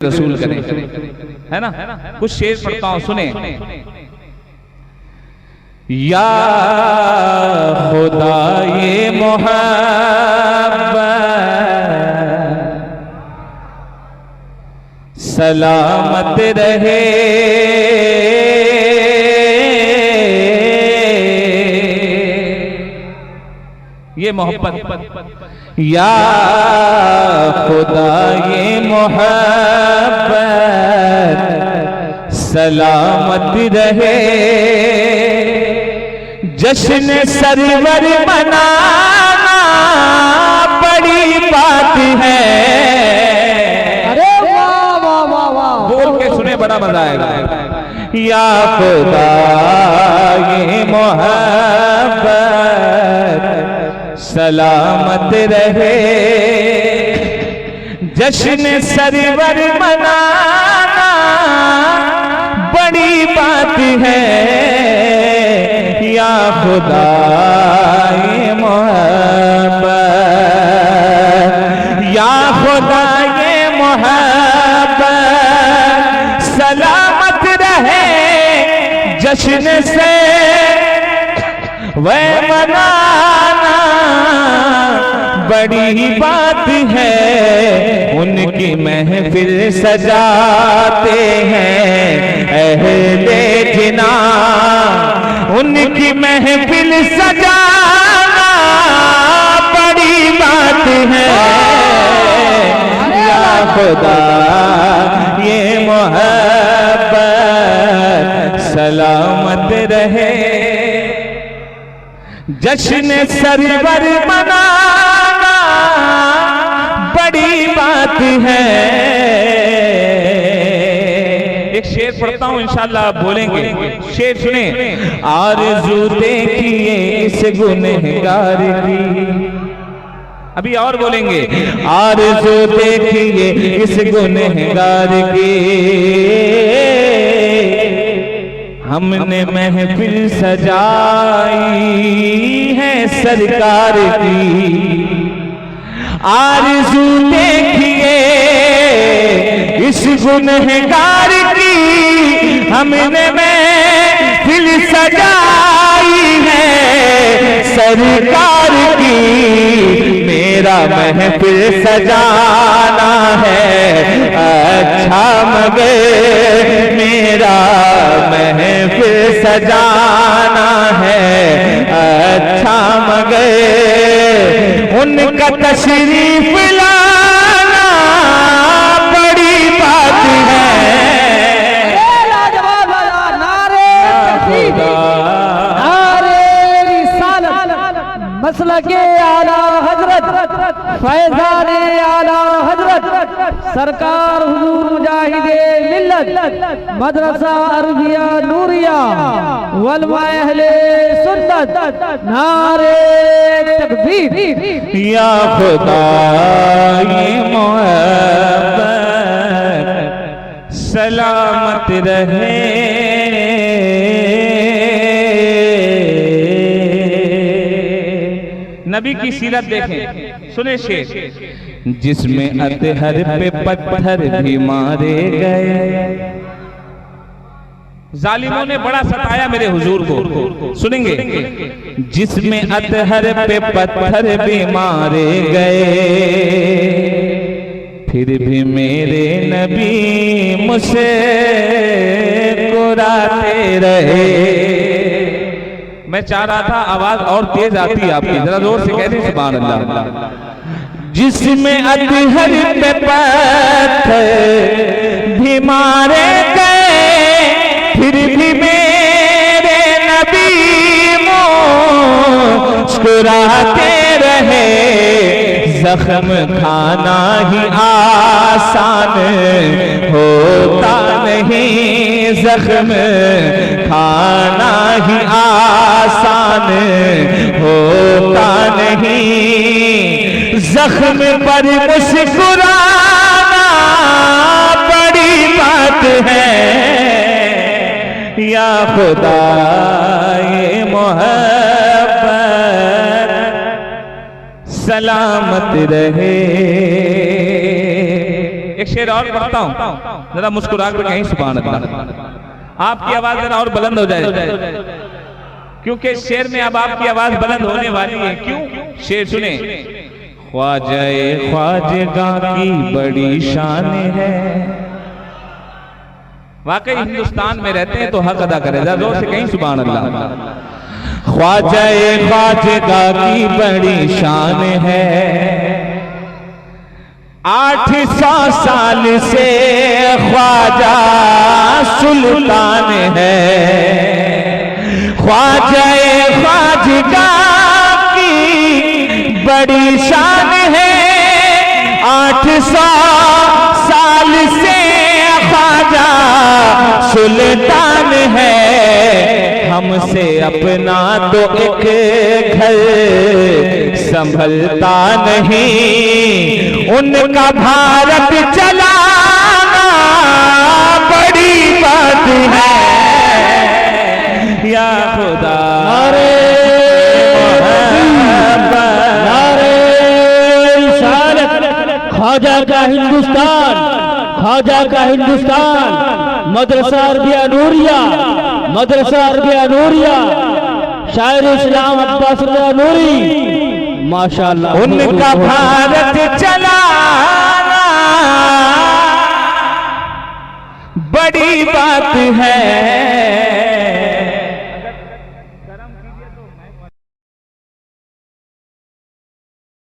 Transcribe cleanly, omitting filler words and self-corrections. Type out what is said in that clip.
रसूल करें, है ना। कुछ शेर पढ़ता हूं, सुने। या खुदा ये मोहब्बत सलामत रहे, ये मोहब्बत। या खुदा ये मोहब्बत सलामत रहे, जश्न सरवर मनाना बड़ी बात है। अरे वाह वाह वाह वाह, बोल के सुने, बड़ा मजा आएगा। या खुदा ये मोहब्बत सलामत रहे, जश्न सरवर मनाना बड़ी बात है। या खुदा ये मोहब्बत, या खुदा ये मोहब्बत सलामत रहे, जश्न से वह मनाना बड़ी बात है। उनकी महफिल सजाते हैं अहले जिना, उनकी महफिल सजाना बड़ी बात है। या खुदा ये मोहब्बत सलामत रहे, जश्न सरवर मनाना बड़ी बात है। एक शेर पढ़ता हूं, इंशाअल्लाह आप बोलेंगे। शेर सुने। आरज़ू देखिए इस गुनहगार की, अभी और बोलेंगे। आरज़ू देखिए इस गुनहगार की, हमने महफिल सजाई है सरकार की। आरज़ू देखिए इस गुनहगार की, हमने महफिल सजाई है सरकार की। मेरा महफिल सजाना है अच्छा, मगर मेरा महफिल सजाना है अच्छा, मगर उनका तशरीफ लाना बड़ी बात है। नारे तकबीर, नारे रिसालत, मसलके आला हजरत फैज़ाने आला हजरत सरकार हुजूर मुजाहिदे मिल्लत मदरसा अरबिया नूरिया वलमा अहले सुन्नत, नारे तकबीर। या खुदा ये मोहब्बत सलामत रहे, नबी की सीरत देखें, सुने शेर। जिसमें अतहर पे पत्थर भी मारे गए, जालिमों ने बड़ा सताया मेरे हुजूर को, सुनेंगे। जिसमें अतहर पे पत्थर भी मारे गए, फिर भी मेरे नबी मुझसे मुस्कुराते रहे। मैं चाह रहा था आवाज और तेज आती है आपकी, जरा जोर से कह दें सुभान अल्लाह। जिसमें अतहर पे पत्थर भी मारे गए, फिर भी मेरे नबी मुस्कुराते रहे। जख्म खाना ही आसान होता नहीं, जख्म खाना ही आसान होता नहीं, जख्म पर मुस्कुराना बड़ी बात है। या खुदा ये मोहब्बत सलामत रहे। एक शेर और पढ़ता हूँ, जरा मुस्कुरा कर कहीं सुभान अल्लाह। आपकी आवाज जरा और बुलंद हो जाए, क्योंकि शेर में अब आपकी आवाज बुलंद होने वाली है। क्यों? शेर सुने। ख्वाजाए ख्वाजगा की बड़ी शान है। वाकई हिंदुस्तान में रहते हैं तो हक अदा करें, जरा जोर से कहीं सुभान अल्लाह। ख्वाजाए ख्वाजगा की बड़ी शान है, 800 साल से ख्वाजा सुल्तान है। ख्वाजाए ख्वाजगा की बड़ी शान है, 800 साल से ख्वाजा सुल्तान है। हमसे अपना तो एक घर संभलता नहीं, उनका भारत चलाना बड़ी बात है। या खुदा ख्वाजा का हिंदुस्तान, ख्वाजा का हिंदुस्तान। मदरसा अरबिया नूरिया, मदरसा अरबिया नूरिया, शायर इस्लाम अब्बास रज़ा नूरी, माशाअल्लाह। उनका भारत चलाना बड़ी बात है।